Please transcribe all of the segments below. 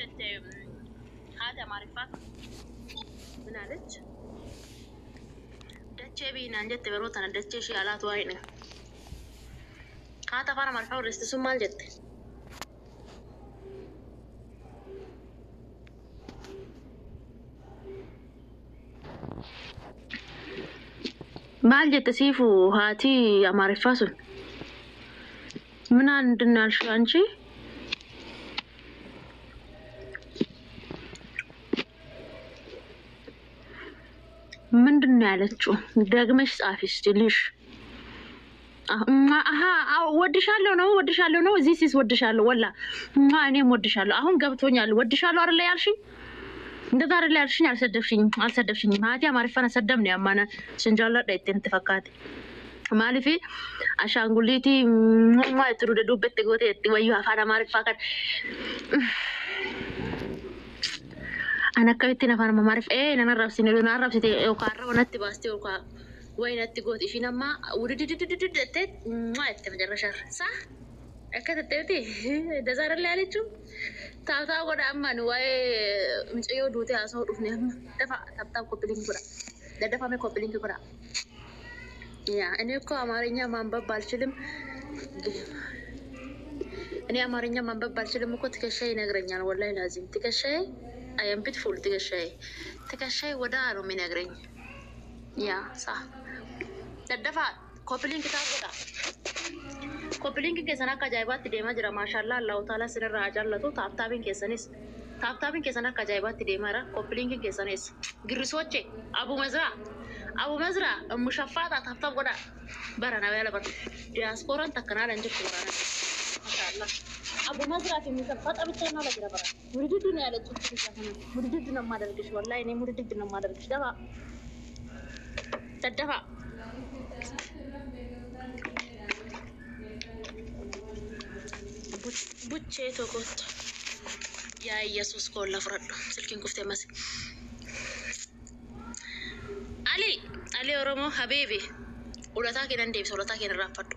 جت هذا معرفة من عرج دتشي بينا جت بروتنا دتشي شيء على توينه هذا فارم الحور استسمى مال جت مال جت سيفو هاتي يا معرفة من عندنا الشانشي من دنيالتشو داغمش صافيش ليش ودشالو ነው ዚስ ወድሻለሁ ወላ እኔም ወድሻለሁ አሁን ገብቶኛል ወድሻለሁ አይደል ያልሽኝ እንደዛ አይደል ያልሽኝ አልሰደብሽኝ ማቲያ ማሪፋና ሰደም ነው ያማና ሽንጃላ ዳይቴን ተፈካት ማለፊ አሻንጉሊቲ ማይትሩ ደዱበት ጎቴ ወዩ አፋና ማሪፋ ካን أنا كنت نفهم ما أعرف إيه أنا نعرف سنة لو نعرف ستة أو كارا ونتي باستي أو كا وين نتي قوت إيش نما ودت ما يتفجر شر صح؟ أكيد تبتي ده زار اللي عليه شو تاو قد أما نواي مش أيو دوتي أسمع رفني دفع كوبلينج كورا ده دفع مي كوبلينج كورا يا أنا يكو أمارينيا مامبا بالشلم أنا أمارينيا مامبا بالشلم مكو تكشي نغرنيا والله لازم تكشي I am beautiful تكشي ودارو من أجرين يا صح تدفع كوبلين كتاب ودا كوبلين كيسنا كجايبات تديما جرا ما شاء الله الله تعالى سر الرجال لتو تابتابين كيسنا كجايبات تديما را كوبلين كيسناس غرسوچه أبو مزرع مشفاطة تابتاب ودا برنا ويلا بر دياسبورا تكنا لنجك ورانا ما شاء الله أبو مزرعة في مشفاط أبي تنا لا جرا برا مريدنا على تشوفي كمان مريدنا ما دركش والله إني مريدنا ما دركش دفع تدفع بوتشي توكوت يا يسوس كل فرد سلكين كفتة ماسك علي أورمو حبيبي ولا تاكين عندي ولا تاكين رافض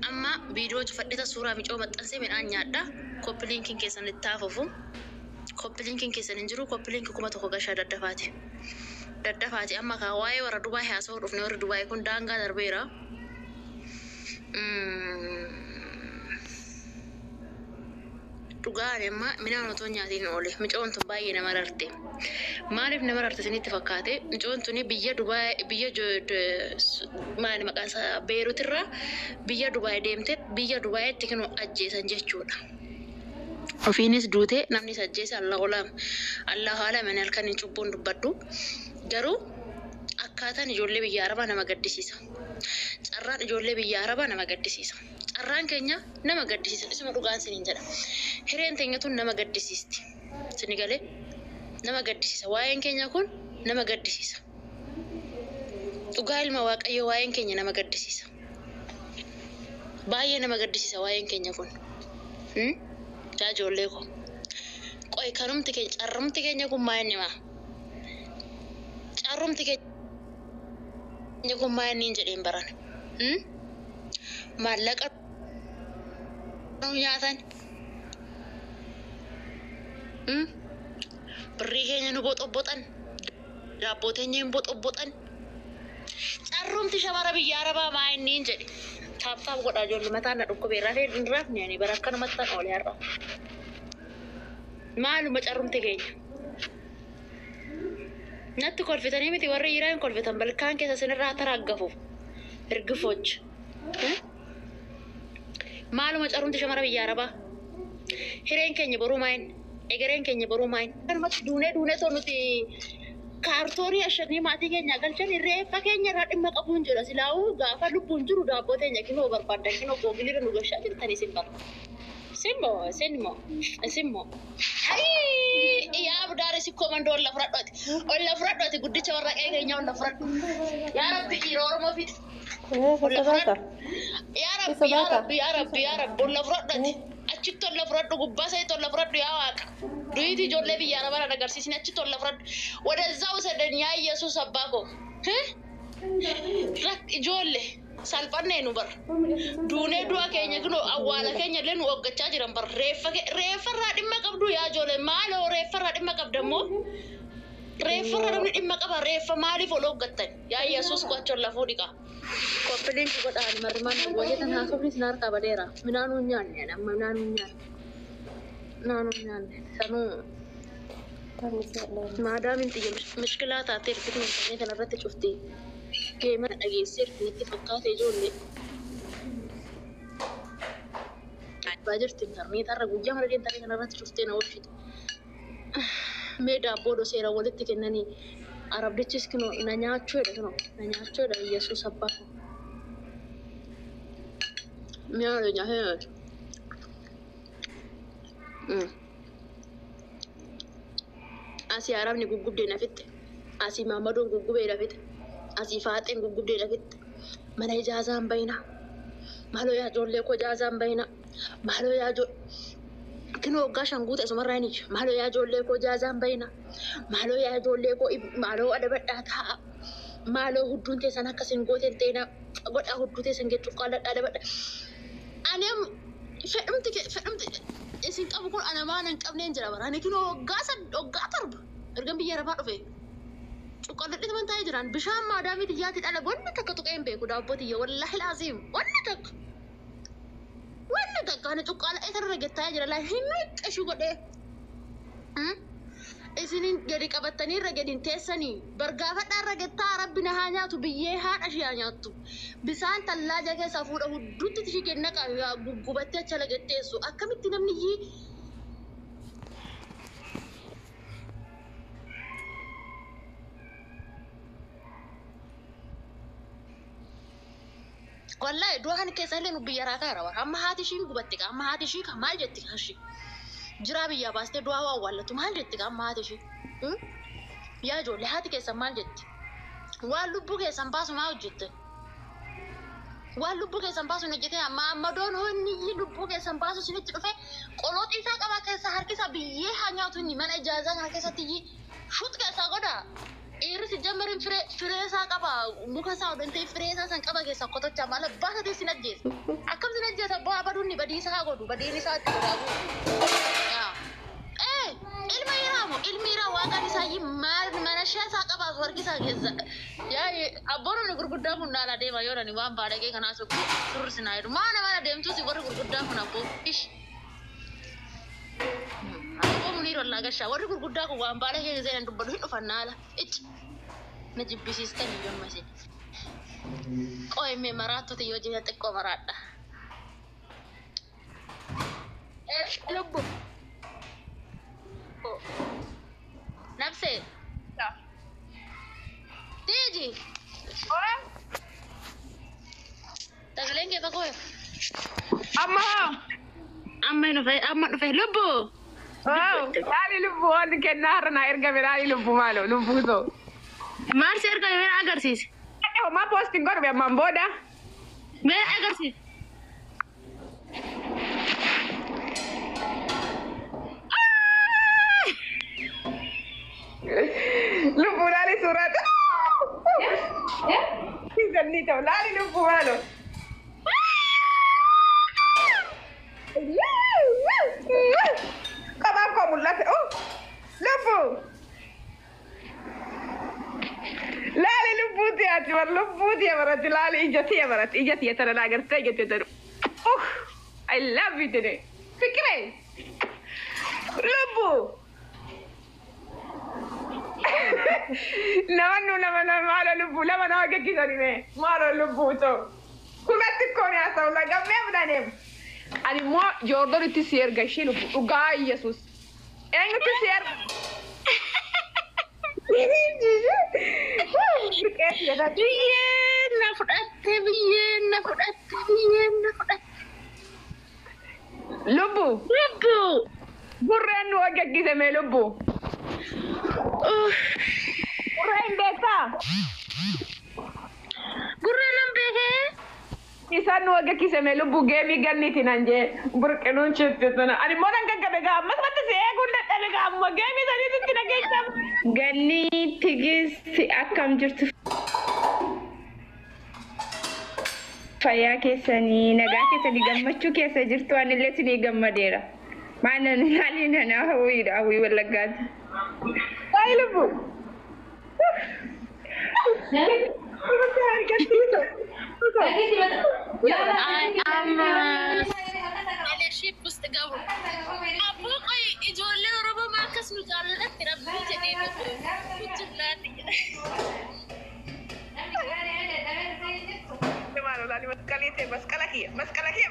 أما فيديو جفدت صورة ميجو متأنسي من أنيادا كوبلينكين كيسان التافوفو كوبلينكين كيسان انجرو كوبلينك كوما توكوغاشا ددفاتي أما كواي ورا دبي هاسو رفني ورا دبي كون دانغا دربيرا تقارن ما من أنا توني عادين أولي مجون تباي نمررتي ما عرف نمررت سني تفكاتي مجون توني بيجا دبي بيجا جو ما أنا مكاسا بيروت الرا بيجا دبي ديمتت بيجا دبي تكنو أجيسان جشونا وفي ناس دوتة نمني سجيس الله عالم من الكن يشوفون بدو جرو أكاتا نجولي بيجاربا نما قدسيسا أران نجولي بيجاربا نما قدسيسا أران كنيا نما قدسيسا اسمه روغان سنينجرا هرين تنيتون نما قدسيستي سنيقالي نما قدسيسا واين كنيا كون نما قدسيسا وقال مواق أيو واين كنيا نما قدسيسا باي نما قدسيسا واين كنيا كون جولي كو قوي كانوم تكين أرم تكين يكون مايني ما أرم تكين يكون مايني جدين بران مالك أرم ياتن بريكين ينبوت أبوتن رابوتين ينبوت أبوتن أرم تشابه بياربا مايني جدين تاب قد أجول متانا ركو بيرافي نرافني يعني براكنا متان أولي هرب معلومة أرم تجيني نت كل فتنة متي ورا يراين كل فتنة بالكان كذا سنة راح ترقفوا رقفوج معلومة أرم تشمر بيجاربا هرين كني بروماين إجرين كني بروماين أنا ما دونه تونتي كارتوني أشرني ما تيجي نقل شني ريف فكيني رات إما كابون جرا سلاو غافا لبون جرو دابوتة نكينو بربادة كينو بوغلي رنوغشة تاني سيمبر سمو هاي يا بدار سي كوماندو ولا فرادوتي غودي تشورا كاي نيو ولا فراد يا ربي يرور ما في يا ربي ولا فرادوتي اچتو ولا فرادو غباساي تو ولا فرادو يا واق دويتي جولي بي يا ربا نغارسي سي اچتو ولا فراد ودزاو سدن يا يسوع سباكو رك جولي salphanne nu bar duunee du'a keenya kino awwaala keenya illee nu oggachaa jiran bar reeffarraa dhimma qabdu yaa ijoollee maaloo reeffarraa dhimma qabdammoo reeffarraa namni dhimma qaba reeffa maaliif ol oggattan yaa Yesuus qo'achoon lafuu dhiqa koppiliin godhaan marrimaan wayyeetan haasofnis na harkaa badeera minaanuu nyaanne amma minaanuu nyaanne sanuu maadaam inti mishkilaa taatee irratti hin kanarratti cuftee geemana dhageessee itti fakkaatee ijoollee abbaa jirti intarneetarra guyyaa mara deemtanii kanarratti cuftee na oolchite mee daabboo doseera walitti kennanii arabdichis kino na nyaachuudha Yesuus abbaa miyaalo nyaahee asii arabni guggubdee nafitte asii maamadoon guggubee nafitte asii faaxeen guggubdee nafitte mana ijaazaan bayna maaloo yaa ijoollee koo ijaazaan bayna maaloo yaa kino waggaa shanguuta isumarraa ni maaloo yaa ijoollee koo ijaazaan bayna maaloo yaa ijoollee koo maaloo adabadhaa taa'a maaloo hudduun teessan akkasiin gooteen teena godhaa hudduu teessan jechuun qaalladhaa adabadha anem fedhumti isin qabu kun anamaan hin qabneen jira bara ani kino waggaa torba ergan biyya rafaa dhufe cuqqaalladhi taman taa'ee jiran bishaan maadaamii xiyyaatti dhala wanni takka tuqee hin beeku daabbotiyya wallaahi laaziim wanni takka ani cuqqaala'ee tarra gettaa'ee jira laa hin miqqashu godhee isinin gadi qabattanii irra gadi hin teessanii bargaafadhaa irra gettaa rabbi na haa nyaatu biyyee haadha ishee haa nyaattu bisaan tallaaja keessaa fuudha hudduutti ishee kenna qabu guggubattee acha lagatteessu akkamitti namni yii wallahi du'aan keessa illee nu biyya raakaa jira amma haati ishiin gubatte amma haati ishii kan maal jetti kashi jira biyya baastee du'aa waa wallatu maal jetti amma haati ishii yaa ijoollee haati keessan maal jetti waan lubbuu keessan baasu maa hojjette waan lubbuu keessan baasu hin hojjete amma doon honni lubbuu keessan baasu sinitti dhufe qolooxii isaa qaba keessa harkisa biyyee haa nyaatu inni mana ijaazaa kana keessatti shut keessaa godha irsi jammarin firee isaa qaba muka isaa odantee firee isaa san qaba keessa qotocha mala baasa teessin ajjeesa akkam sin ajjeesa bu'aa baduunni badii isaa godhu badiin isaa itti godhaabu ilmi iraa waaqaan isaa mana ishee isaa qaba harkisaa keessa yaa abboonni gurguddaan kun naala deema yoo dhani waan baadhagee kanaa surri sinaa jedhu maana mana deemtuu si warri gurguddaan kun abboo ish abboo munii rollaa gashaa warri gurguddaa kun waan baadhagee gisee nan dubbadu hin dhufan naala ichi na jibbisiistan iyyoo masin qo'imee maraattoti yoo jira xiqqoo maraadha lubbu nafse tiji tagaleen ke fakoy amma dhufe lubbu laali lubbu wanti kennaa harana ergame laali lubbu maalo lubbu so maal si ergame mee agarsiisi ma posting godhu ammaan booda mee agarsiisi lubbu laali surat Isanito laali lubbu maalo Kabaan koo mul'ate lubbu laali lubbuuti ati war lubbuuti amarati laali ijati yatana naagarte ijati yatana I love you today fikre lubbu nama maalo lubbu lama naa gekkisani me maalo lubbu to kumatti kooni haasa'ulla gammee mudaneem ani moo joordon itti si erga ishee lubbu dhugaa Yesuus eenyutti si erga biyyeen na fudhatte lubbu gurreen nu gekkise me lubbu gurreen beektaa gurreen nan beekee isaan nu gekkise me lubbu geemii ganniiti nan jee burqinuun chittituna ani moo nan gaggabe gaa ammas matti si eeguun dadhabe gaa amma geemii saniititti nageessam gannii tigisti akkam jirtu Fayyaa keessanii nagaa keessanii gammachuu keessa jirtu waan illee sinii gammadeera. Maanan naani nana hawwii wallaggaati. Waa'ee lubbu. leadership ውስጥ ገቡ። አቦ ቆይ ijoollee Oromoo ማከስ ነው ጃለለት ረብኝ ጀዴ ነው ጅላት Maano laali masqalakee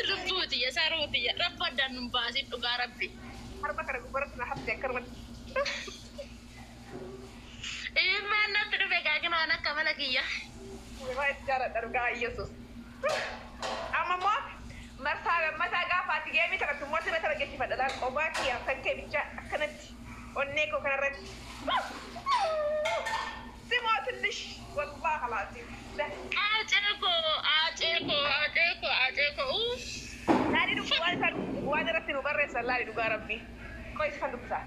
lubbuuti yasaaruuti rabba dannum baasin dhugaa rabbi harba kana gubbaratti na hafte akka rabbi imaanatti dhufe gaagina waan akka mala kiyya waa itti jaaladha dhugaa Yesuus amma immoo marsaa gammataa gaafaatti geemii taphatu immoo sirra targeessifadha laal qobaa kiyyaa kan kee bicha akkanatti onnee koo kanarratti simoo ትንሽ والله خلاص አጨቆ نادي دوغا وانا رتنو بري سلالي دوغا ربي كويس خلوكسا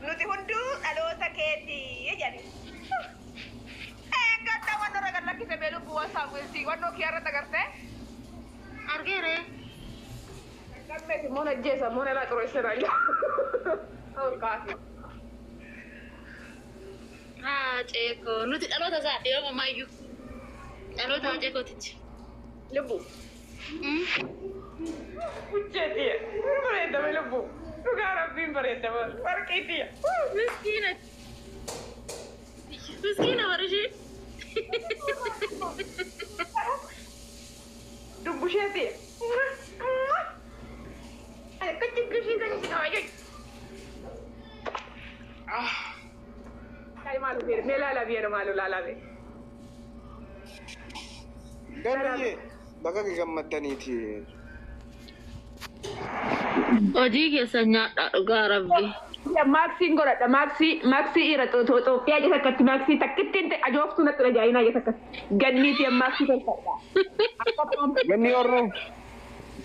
نوتي هندو الو تكيتي يجاني قد وانا رجل لك سبيلو بوا ساويسي وانا كيارا تغرتي ارغيري كمي مونا جيسا مونا لا تروي سرايا او كافي አጨቆ ኑቲ ዳሎታ ዛዴ ማማዩ ዳሎታ አጨቆ ትች ልቡ ውጀቲ በረንደ ልቡ ዱጋ ረቢን በረንደ ወርቂቲ ምስኪና ወርጂ ዱቡሸቲ አይ ከጭግሽ ይዘኝ ሲታወይ Kali malu bir, melala bir malu lala bir. Gani baga gammadaniiti. Hojii keessa nyaadha dhugaa rabbi. Maaksiin godhadha maaksii ira Itoophiyaa jessa akkatti maaksii takkittiin ajooftuu natti dhajaa'inaa jessa akkatti ganniiti maaksii tolfadha. Ganni orro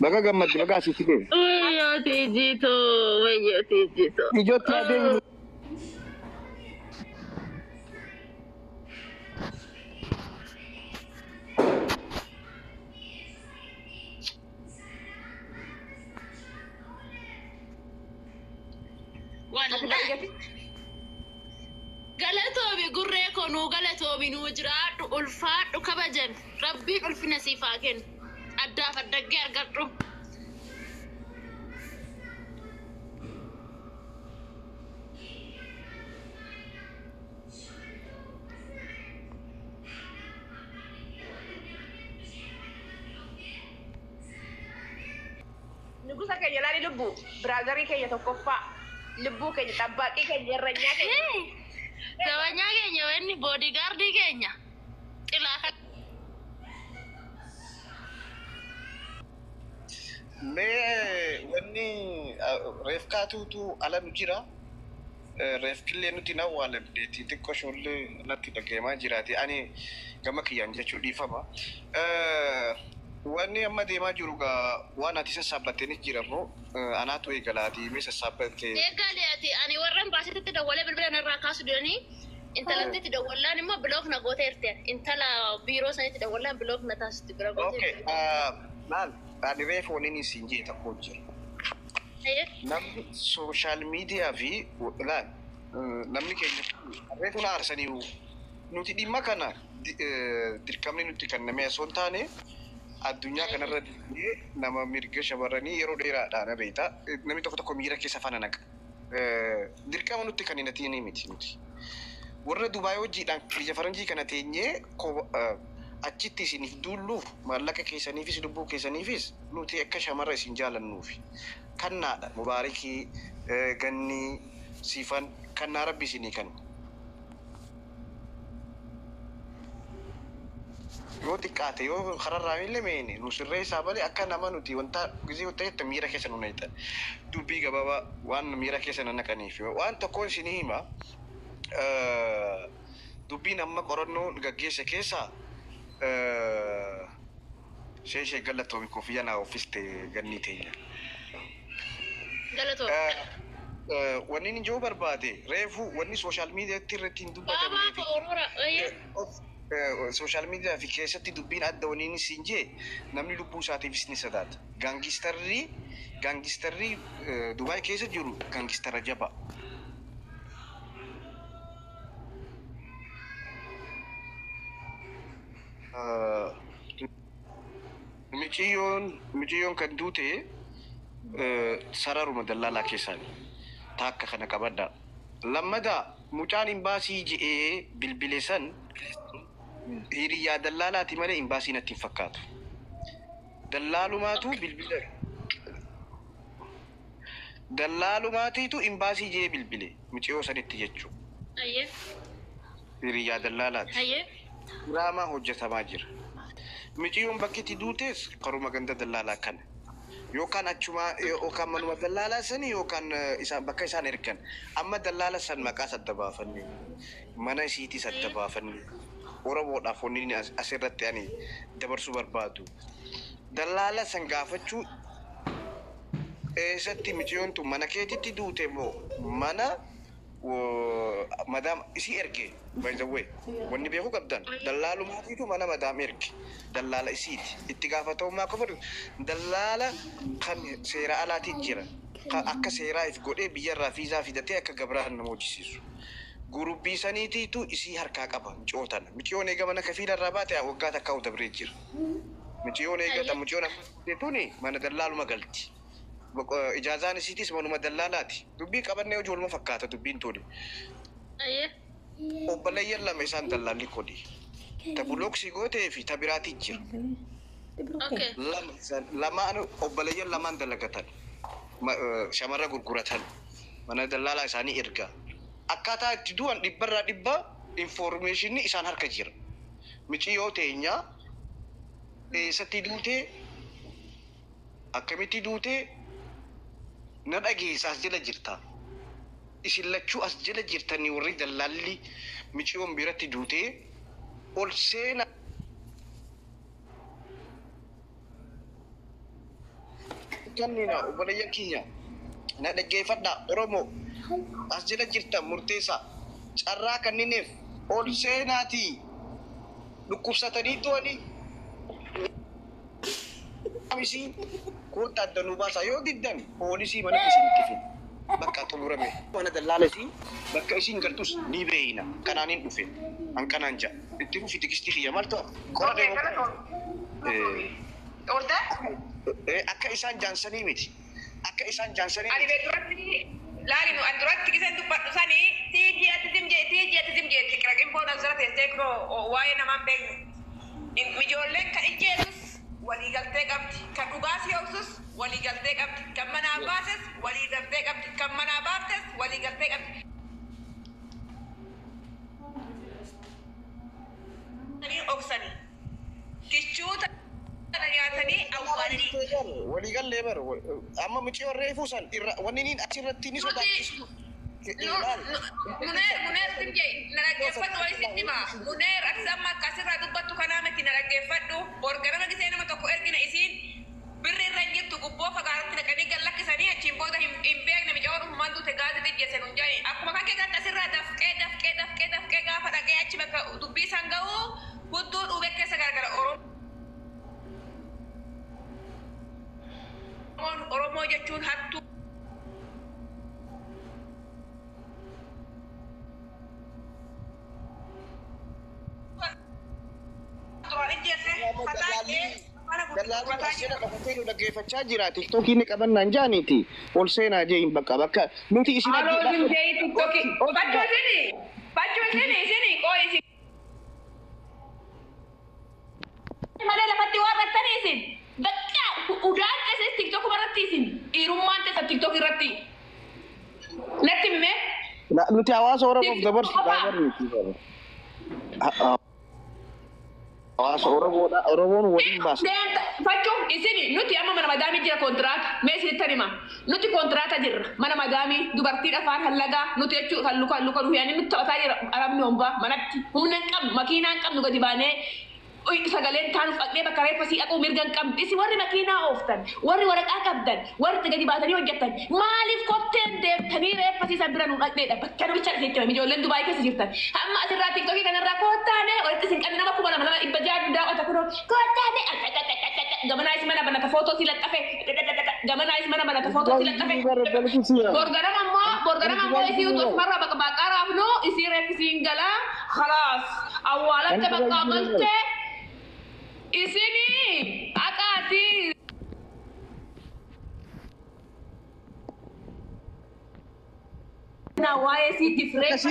baga gammaddi baga asitti kee. Wayyoo tiijitoo. Ijootti adeemu. Galatoomi gurree konuu galatoomi nuu jiraadhu ulfaadhu kabajan rabbiin ulfina siifaa kennu addaaf addaggee argadhu. Nugusa keenya laali lubbu biraazarii keenya tokkoffaa lubbuu keenya xabbaaqii keenya irranyaa keenya. Gabanyaa keenya wanni boodigaardii keenya xilaa kan. Mee wanni reefkaatuutu ala nu jira. Reefkillee nuti na waalamdeeti xiqqoo shoollee natti dhagahamaa jiraati. Ani gama kiyyaan jechuu dhiifama. Wanni amma deemaa jiru gaa waan ati sassaabbattenis jira moo anaatu eegalaati mee sassaabbattee. Eegaleeti ani warreen baasititti dawwalee bilbila narraa kaasu deemanii intalatti dawwallaan immoo bilook na gootee jirteen intala biiroo sanitti dawwallaan bilook na taasisti bira gootee. Maal ani reefu waliin isin jee tokko jira. Namni sooshaal miidiyaa fi laal namni keenya reefu na aarsanii nuti dhimma kana dirqamni nuti kennamee osoo hin taane. Addunyaa kanarratti nama mirga shamarranii yeroo dheeraadhaan beektaa namni tokko miira keessa faana naqa. Dirqama nuti kan hin atiini miti nuti. Warra Dubaay hojiidhaan biyya faranjii kana teenyee achitti isiniif duulluuf maallaqa keessaniifis lubbuu keessaniifis nuti akka shamarra isin jaalannuufi. Kannaadha mubaarikii ganni siifan kannaa rabbi isinii kanna. Yoo xiqqaate yoo kararraa illee meeni nu sirree isaa malee akka nama nuti wanta gizii wanta jettu miira keessa nu naqxan dubbii gabaabaa waan miira keessa nu naqaniif waan tokkoon isinii hima dubbiin amma qorannoo gaggeesse keessa ishee galatoomi koofiyyaa naa oofiste gannii teenya. Wanni inni jiru barbaade reefu wanni sooshaal miidiyaatti irratti hin dubbatamne. sooshaal miidiyaa fi keessatti dubbiin adda waliin siin jee namni lubbuu isaatiifis ni sodaata. Gaangistarri Dubaay keessa jiru gaangistara jabaa. Miciyyoon kan duute sararuma dallaalaa keessaani. Taakka kana qabadda. Lammadaa mucaan imbaasii je'ee bilbile san hiriyaa dallaalaati malee imbaasii natti hin fakkaatu. Dallaalumaatu bilbile. Dallaalumaatiitu imbaasii je'ee bilbile muciyyoo sanitti jechuudha. Ayyee. Hiriyaa dallaalaati. Ayyee. Diraamaa hojjetamaa jira. Muciyyoon bakkitti duutes karuma ganda dallaalaa kana. Yookaan achuma yookaan manuma dallaalaa sanii yookaan isaan bakka isaan ergan. Amma dallaala san maqaa sadda baafanne. Mana isiitii sadda baafanne. Oromoodhaaf wanni asirratti ani dabarsuu barbaadu. Dallaala san gaafachuu eessatti muciyyoon tun mana keetitti duute moo mana madam isi erge by the way wanni beeku qabdan dallaalumaatiitu mana madam erge dallaala isiiti itti gaafatamummaa qofa dallaala kan seera alaati jira akka seeraa if godhee biyyarraa fiizaa fidatee akka gabraan nama hojjisiisu gurubbii saniitiitu isii harkaa qaba miciyyoon miciyyoon eega mana kafiilarraa baate waggaa takkaa dabree jira miciyyoon eegata miciyyoon amma mana dallaaluma galti. Ijaazaan isiitis manuma dallaalaati. Dubbii qabannee hojii waluma fakkaata dubbiin tole. Ayyee. Obboleeyyan lama isaan dallaalli kodhi. Ta bulooksii gootee fi ta biraatii jira. Okay. Lamaan obboleeyyan lamaan dalagatan. Shamarra gurguratan. Mana dallaalaa isaanii erga. Akkaataa itti du'an dhibbarraa dhibba informationii isaan harka jira. Muciyyoo teenyaa eessatti duutee akkamitti duutee na dhageessa as jala jirta. Isin lachuu as jala jirtanii warri dallaalli miciyyoon biratti duutee ol seena. Kannina obboleeyyan keenya na dhaggeeffadha Oromoo as jala jirta murteessaa carraa kannineef ol seenaatii dhukkubsatanii to'anii. Amisi kota addanuu baasaa yoo diddan poolisii mana isinitti fidu bakka xumurame mana dallaalati bakka isin galtus ni beeyna kanaaniin dhufe hanqanaan ja'a itti fufi tikisti xiyya malto qorade orda akka isaan jaansanii miti akka isaan jaansanii ani beeturatti laali nu anduratti kisan dubbadhu sani tiiji ati dimje tikragin boona zara teekro waa'ee namaan beeknu ijoolleen kan ijjeetus waliigaltee qabdi kan dhugaas yooksus waliigaltee qabdi kan manaa baases waliigaltee qabdi kan manaa baaftes waliigaltee qabdi. Oksanii kichuuta kana nyaatanii awwaalanii waliigallee bar amma muciyyoon reefuu san wanni niin achirratti ni sodaachisu. Muneer dimje narageeffadhu walitti hima muneer aksamma akkasirraa dubbattu kanaa miti narageeffadhu borganama gisee nama tokko ergina isiin birri irra jirtu gubboo fagaaratti naqanii gallakkisanii achiin booda hin beekne miciyyoon uumaan duute gaazii dijjeesse nun jedhani akkuma kan keegatti asirraa dafqee gaafa dhaqee achi bakka dubbii isaan ga'uu hudduu dhuubee keessa gargara Oromoo jechuun hattuu. Dhaggeeffachaa jira tiktookii ni qabannaan jaaniiti ol seenaa jee hin bakka nuti isin malee lafatti waan rattanii isin bakka udaan keessatti tiktook irratti isin dhiirummaan teessa tiktook irratti natti himme nuti hawaasa Oromoof dabarsu hawaasa Oromoon waliin baasa. Fakkii isin nuti amma mana madaamii jira kontiraata mee isinitti hima nuti kontiraata jirra mana madaamii dubartii afaan hallagaa nuti jechuun halluka dhufanii nuti taphataa jira arabni hombaa manatti humna hin qabnu makiinaa hin qabnu gadi baanee sagaleen taanuuf dhaqnee bakka reeffasii dhaquu mirgan qabdi. Isi warri makiinaa ooftan, warri waraqaa qabdan, warri gadi baatanii hojjetan. Maaliif kotteen deemtanii reeffasiisan bira nu dhaqneedha? Bakka namicha dhaqneetti ijoolleen Dubaay keessa jirtan. Amma asirraa TikTokii kanarraa koottaane walitti isin qabne nama 2,200 daawwata kunoo koottaane gamanaayis mana banata footoo si laxxafe gamanaayis mana banata footoo si laxxafe borganama ammoo isii utuu marra baqa raafnu isii reeffisiin galaa khalaas awwaalatti bakka galtee isini akaati na waa'ee si different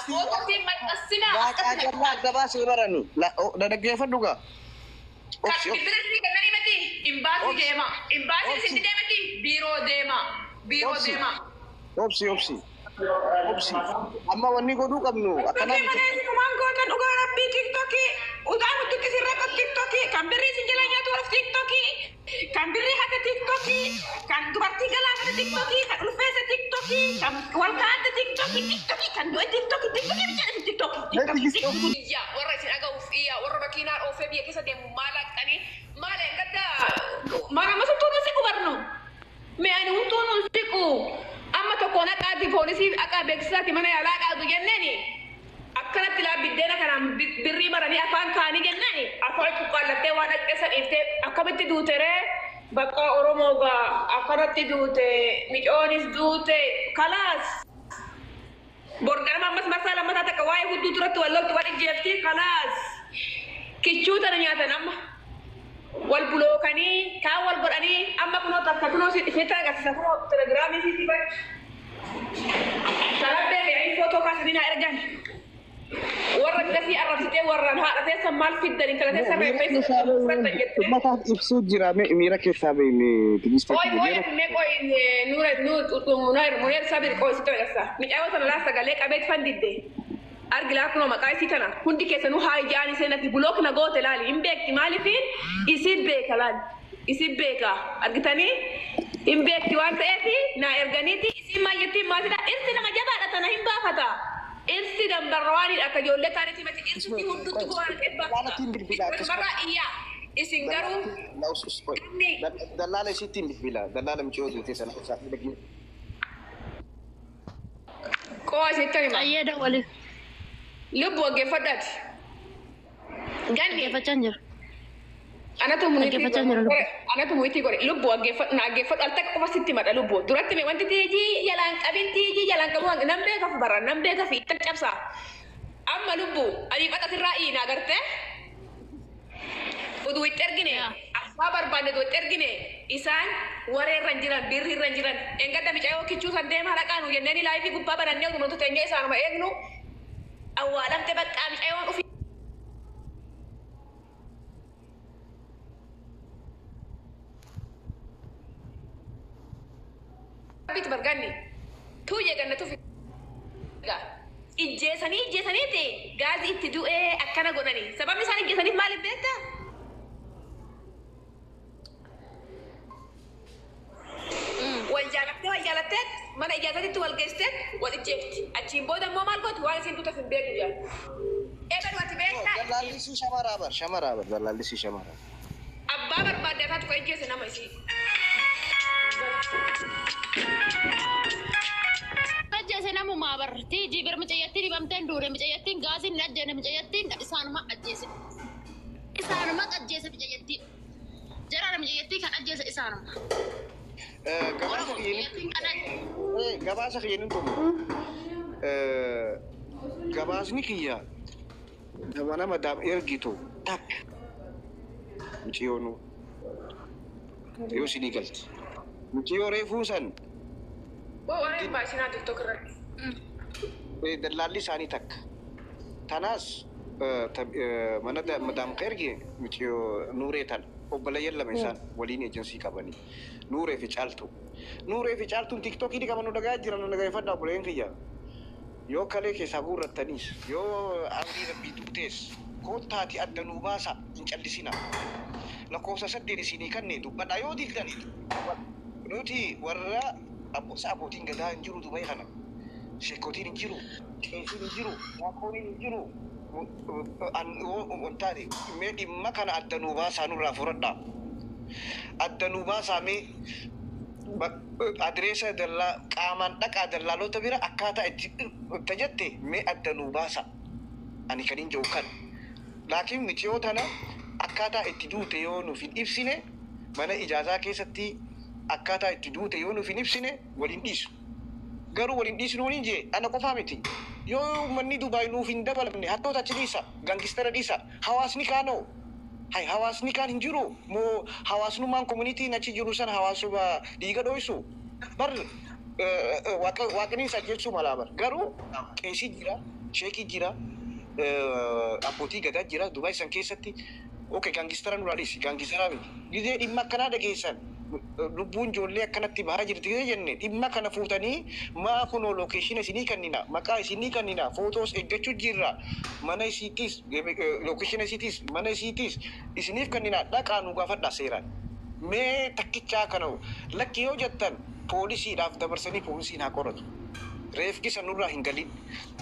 footootiin maxxansina Waaqaa gabaa seebarani dhaggeeffadhu gaa. Imbaasii deema. Imbaasii sitti deemati biiroo deema. Obsi. Amma wanni godhuu qabnu akkana. Kumaan gootan dhugaa rabbii tiktokii. Udaa nutti sirra qab tiktokii. Kan birrii sin jala nyaatu warra tiktokii. Kan birrii hata tiktokii. Kan dubartii galaafata tiktokii. Kan ulfeessa tiktokii. Kan walkaata tiktokii. Kan du'e tiktokii. Tiktokii. Warra isin dhaga'uuf iyyaa warra makiinaa oofee biyya keessa deemu maal haqanii maal eeggadda mara masattuu nu siqu barnu mi'aani huntuu nu siqu amma tokkoon haqaati poolisii haqaa beeksisaati mana yaalaa dhaatu jenneeni akkanatti laa biddeena kanaan birrii maranii afaan kaanii jenneeni afaan cuqqaallattee waan dhaqqeessa dhiiftee akkamitti duuteree bakka Oromoogaa akkanatti duute micoonis duute kalaas. Borganama ammas marsaa lammataa takka waa'ee hudduu duratti walloltu wal ijjeefti kalaas kichuu tana nyaatan amma wal bulookanii kaan wal godhanii amma kunoo takka kunoo sitti agarsiisa kunoo telegiraamii sitti bari sarabbee fe'anii footoo kaasanii naa ergan warra dasii arrabsitee warraan haadha teessan maal fiddan intala teessan reeffee fudhatan jette. Ummataaf ibsuu jira miira keessaa beekne tigisteetti Munir sabir qoy sitti agarsiisa. Micaawwa sana laasta galee qabeet fandidde. Argilaa kunoo maqaa isii kana hundi keessanuu haa ija'anii seenatti bulook na goote laali hin beekti maaliifiin isin beeka laali isin beeka argitanii hin beekti waan ta'eefi naa erganiiti isin maayyattiin maatidha irsi nama jabaadha tana hin baafata. Irsi dambarrawaanidha akka ijoollee taanitti mati irsi hundutti goona dhibba. Marraa iyyaa isin garuu. Dallaala isittiin bilbila dallaala michoo duute sana isaa dhagni. Qoo isitti hima. Ayyada wali. Lubbu waggeeffadhaati. Ganni. Waggeeffachaan jira. Anatu muitii godhe lubbu waggeeffadhu al takka qofa sitti madha lubbu duratti mee wanti tiijii jalaan qabin tiijii jalaan qabu nan beeka fi barra nan beeka fi itti cabsa amma lubbu adii fata sirraa iina agartee udu itti ergine abbaa barbaanne udu itti ergine isaan wareerran jiran birriirran jiran engadda micaayoo kichuu san deema halaqaanu jenneen laayifii gubbaa banannee udu nuti teenyee isaanuma eegnu awwaalamte baqqaa micaayoon ufi Bit barganni tu je ganna tu figa ijjeesanii te gaazi itti du'ee akkana godhani sababni isaan ijjeesaniif maaliif beekta wal jaalattee mana ijaazatitti wal geessite wal ijjeefti achiin booda immoo maal gootu waan isin duuta hin beeku jaa eega du'ati beekta dallaallisii shamaraa bar dallaallisii shamaraa abbaa barbaadde afaatu kan ijjeesse nama isii Ajjeese namu maabarti jibir mucayyattiin dhibamteen duure mucayyattiin gaasiin hin ajjeene mucayyattiin isaanuma ajjeese mucayyattiin jaraana mucayyattii kan ajjeese isaanuma. Gabaasa kiyyanin kun gabaasni kiyya nama daam ergitu tak muciyyoonu yoo sinii galti muciyyoo reefuu san waan baay'inaa TikTok irratti. Dallaalli isaanii takka. Tanaas mana madaam erge muciyyoo nuuree tan obboleeyyan lama isaan waliin eejansii qabanii nuuree fi caaltuun TikTokii ni qaban dhagaa jiran dhagaeffadhaa obboleeyyan kiyya. Yoo kalee keessaa guurrattaniis yoo abdii rabbii duutees koottaati adda nuu baasa hin callisina. Lakkoofsa 8 isinii kanneen dubbadhaa yoo dilganiidha. Nuti warra abbootiin gadaa hin jiru Dubai kana. Sheekotiin hin jiru, qeesiin hin jiru, yaaqooniin hin jiru, tadi me makan addanuba sanura furadda addanuba sami adresa dalla qaman daqa dalla lo tabira akata tajatte me addanuba sa ani kanin jokan lakin michiyotana akata ittidute yo no fin ibsine mana ijaza keessatti akata ittidute yo no fin ibsine walin disu garu walin disu no ninje ana ko famiti yo manni Dubai nuuf hin dabalamne hattoota achi dhiisa gangistara dhiisa hawaasni kaanoo hay hawaasni kaan hin jiru moo hawaasnummaan communitiin achi jiru san hawaasuma dhiiga dho'isu bar waaqni isa jechuu malaa bar garuu qeesii jira sheekii jira abbootii gadaa jira Dubai san keessatti okay gangistara nurraa dhiisi gangistara miti gizee dhimma akkanaa dhageessan lubbuun ijoollee akkanatti bahaa jirti jenne dhimma kana fuutanii maa kunoo lokeeshina isinii kannina maqaa isinii kannina footoos eeggachuu jirra mana isiitis lokeeshina isiitis mana isiitis isiniif kannina dhaqaa nu gaafadha seeraan mee takkichaa kana lakki yoo jettan poolisiidhaaf dabarsanii poolisiin haa qoratu reefki sanurraa hin galin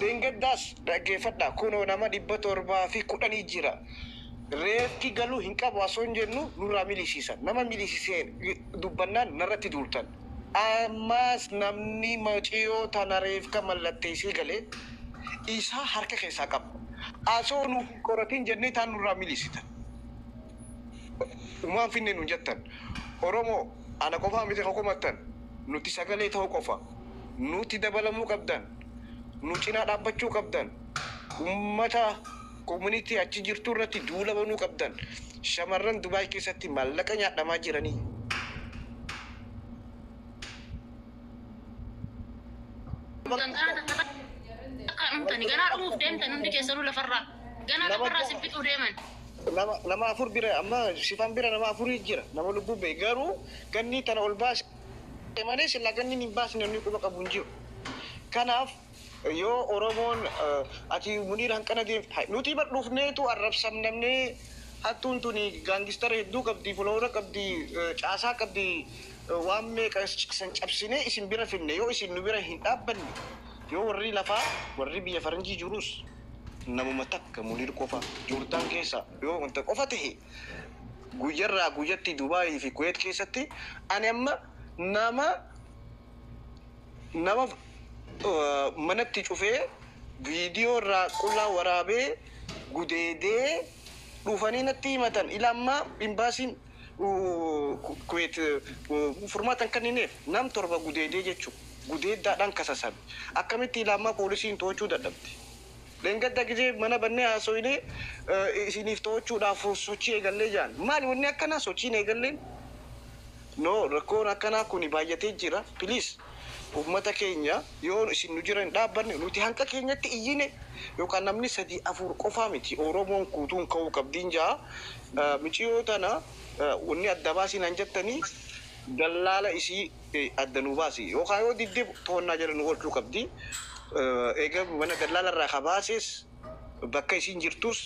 deengaddaas dhaggeeffadha kunoo nama 710 jira reefki galu hin qabu asoon jennu nurraa milisiisan nama milisiseen dubbannaan narratti duultan ammas namni maciyoo tana reefka mallatteessee galee isaa harka keessaa qaba asoo nu qoratiin jennee taan nurraa milisitan umaan finne nu jettan oromoo ana qofaa miti hukumattan nuti sagalee ta'uu qofa nuti dabalamuu qabdan nu cinaa dhaabbachuu qabdan ummata community achi jirtu irratti duula banuu qabdan shamarran Dubai keessatti maallaqa nyaadhamaa jiranii ganaa dhumuuf deemtan hundi keessanuu lafarraa ganaa lafarraa sibbixuu deeman nama afur bira amma sifan bira nama afurii jira nama lubbuu bee garuu ganni tana ol baase malee silla ganni hin baasne inni quba qabu hin jiru kanaaf yo Oromoon ati Munir hanqana deem nuti badhuufneetu arrabsamnamne hattuun tuni gangistara hedduu qabdi fuloora qabdi caasaa qabdi waan meeqa san cabsine isin bira finne yoo isin nu bira hin dhaabbanne yoo warri lafaa warri biyya faranjii jirus namuma takka Munir qofa Joordaan keessa yoo wanta qofa ta'e guyyarraa guyyatti Dubai fi Kuwait keessatti ani amma nama manatti cufee viidiyoo irraa qullaa waraabee gudeedee dhufanii natti himatan ilamma imbaasiin Kuwait furmaatan kannineef nam torba gudeedee jechuudha gudeeddaadhaan kasasan akkamitti ilamma poolisiin to'achuu dadhabde deengadda gizee mana bannee haasoyne isiniif to'achuudhaaf sochii eegallee jaan maali wanni akkanaa sochiin eegalleen no rakkoon akkanaa kuni baay'atee jira please ummata keenya yoo isin nu jiran dhaabbanne nuti hanqa keenyatti iyyine yookaan namni 3-4 qofaa miti Oromoon kuutuun ka'uu qabdiin jaa miciyoo tana wanni adda baasiin hanjattanii dallaala isii adda nu baasi yookaan yoo diddee toonnaa jala nu oolchuu qabdi eega mana dallaala irraa kabaases bakka isin jirtus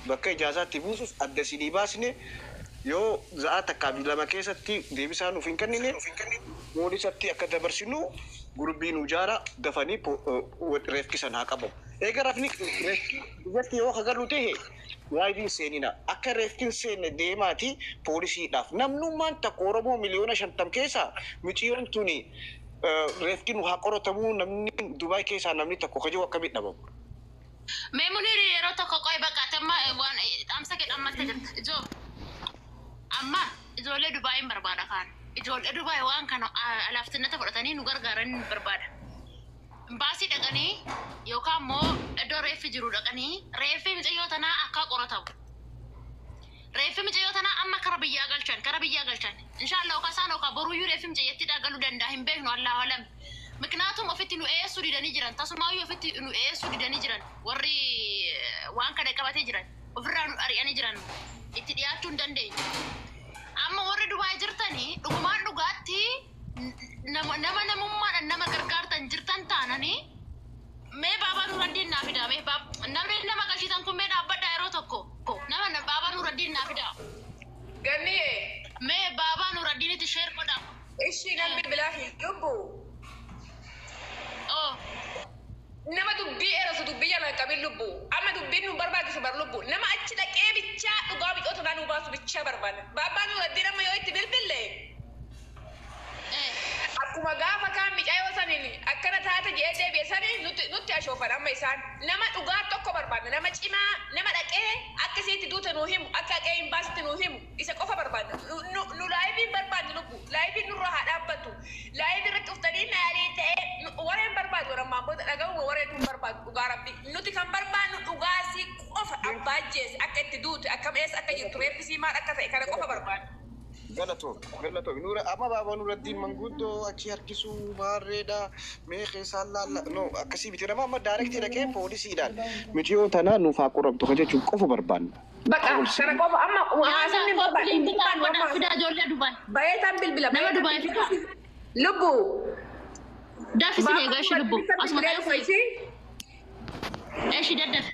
bakka ijaazaatti buusus adda isinii baasne yoo za'a takkaa lama keessatti deebisaa nuuf hin kennine moolisatti akka dabarsinu gurbiin ujaara dafanii reefki san haa qabamu eega rafni reefki yoo hagalu ta'e waayidin seenina akka reefkin seenne deemaati poolisiidhaaf namnummaan takka Oromoo miliyoona 50 keessa miciyoon tuni reefkin haa qoratamuu namni Dubai keessaa namni tokko kajoo akkamit dhabamu mee Munir yeroo tokko qoy baqatamma waan dhaamsa kedhammatte jirta ijoo amma ijoollee Dubai hin barbaada kaan ijoollee Dubai waan kana alaaftinnata fudhatanii nu gargaaran barbaada baasii dhaqanii yookaan immoo iddoo reeffi jiru dhaqanii reeffi micayyoo tanaa akka qoratamu reeffi micayyoo tanaa amma kara biyyaa galchan inshaallah okaa yookaan boruyyuu reeffi micayyatti galuu danda'a hin beeknu Allahu alam ምክንያቱም ofitti nu eessuu didanii jiran tasumaayyuu ofitti nu eessuu didanii jiran warri waan kana qabatee jiran ofirraa nu ari'anii jiran itti dhiyaachuu hin dandeenyu amma warri Dubai jirtanii dhugumaan dhugaatti namummaadhaan nama gargaartan jirtan taananii mee baabaa Nuraddiin naa fidaa mee namni nama gashiitan kun mee dhaabbadhaa yeroo tokko nama baabaa Nuraddiin naa fidaa Ganniyee mee baabaa Nuraddiinitti sheer godhaa ishii namni bilaa hin jubbu nama dubbii eerasu dubbii jala qabin lubbu amma dubbiin nu barbaachisu bar lubbu nama achi dhaqee bichaa dhugaa biqiltuu naa nu baasu bichaa barbaada baabbaan nuraddiin amma yoo itti bilbille akkuma gaafa kaan micaa yoo saniin akkana taate jedhee deebi'e sanii nutti ashoofan amma isaan nama dhugaa tokko barbaada nama cimaa nama dhaqee akkasiitti duute nuu himu akka dhaqee hin baasitti nuu himu isa qofa barbaada nu laayiviin barbaadni lubbu laayiviin nurra haa dhaabbatu laayiviin irratti uftanii naarii ta'ee wareen barbaadu warammaan booda dhagahu wareetu barbaadu dhugaa rabbi nuti kan barbaadnu dhugaasii qofa abbaa jees akka itti duute akka mees akka jirtu reeffisii maal akka ta'e kana qofa barbaadu. Galato nura amma baba nuraddiin manguddoo achi harkisu bareeda mee keessaan laalla no akkasii miti nama amma daarektii dhaqee poolisiidhaan miti yoo tanaa nuuf haa qoramtu jechuun qofa barbaanna. Bakka kana qofa amma haasofni barbaadu fidaa ijoollee Dubaay. Bayeetaan bilbila Nama Dubaay fidaa. lubbu. Daafisii eegaa ishee lubbu asuma ta'ee fa'i. Eeshi daddaf.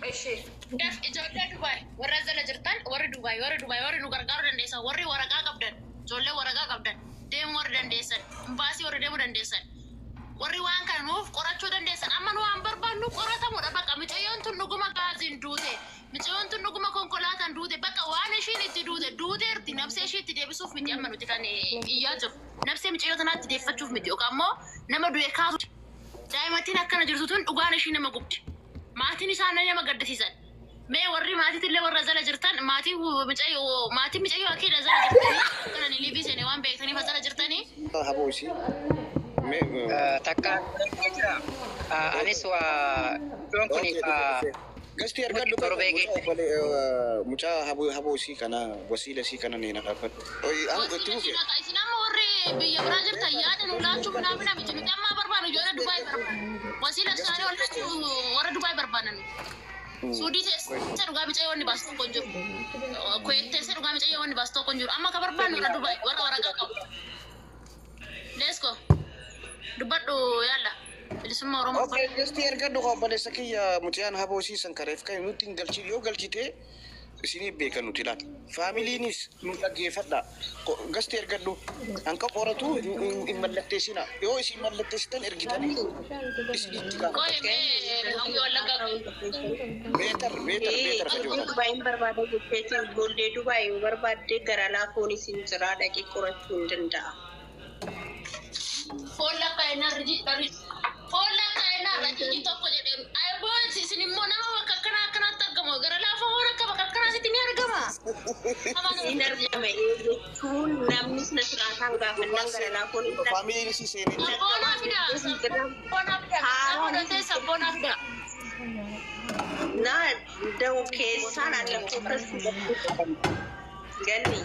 Eeshi. Daf ijoollee Dubaay warra jala jirtan warri Dubaay warri nu gargaaruu dandeessan warri waraqaa qabdan ijoollee waraqaa qabdan deemuu warri dandeessan baasii warri deemuu dandeessan warri waan kana nuuf qorachuu dandeessan amma nu waan barbaannu qoratamudha bakka micayyoon tun dhuguma gaasiin duute micayyoon tun dhuguma konkolaataan duute bakka waan ishiin itti duuteerti nabsee ishii itti deebisuuf miti amma nuti kan iyyaa jiru nabsee micayyoo tanaatti deeffachuuf miti yookaan immoo nama du'e kaasu daa'imattiin akkana jirtu tun dhugaan ishii nama gubdi maatiin isaanii nama gaddisiisan. Mee warri maatiitillee warra jala jirtan maatii micayyoo akkiidha jala jirtanii kanan liibii seenee waan beektaniif jala jirtanii. Haboosi. Takka jira. Anis waa iddoon kun Gasti argadhu mucaa haboosii kana wasiilasii kana neena dhaabbadhu. Isin amma warri biyya biraa jirtan yaada nu laachuu midhaamina miti nuti amma barbaadu ijoollee Dubaay barbaadu. Wasiila isaanii warra Dubaay barbaadan. Suudii teessee dhugaa micayyoo inni baasu tokko hin jiru. Kuwait teessee dhugaa micayyoo inni baasu tokko hin jiru. Amma kan barbaadnu warra Dubaay warra waraqaa qabu. Let's go. Dubbadhu yaalla. Bilisummaa Oromoo. Okay, gasti argadhu obboleessa kiyya mucaan haboosii san kareef kan nuti hin galchine yoo galchite isinii beekan nuti laata. Faamiliinis nu dhaggeeffadha. Gasti argadhu hanqa qoratu hin mallatteessina. Yoo isin mallatteessitan ergitanii isinitti gaafa. Hawwii wallaggaa. Beetar fayyadamu. Dubaay barbaada jettee ijoollee Dubaay barbaadde gara laafoon isin jira dhaqee qorachuu hin danda'a. Folla kainaa rajii tokko jedheen ayboon isin immoo nama bakka akkanaatti argamu gara laafaa waan akka bakka akkanaatti ni argama. Hin argama jechuun namni na siraataan gaafannaan gara laafoon hin argama. Faamiliin si seenee. Sabboonaa fida. Naa da'u keessaan adda fokkasuu ganni.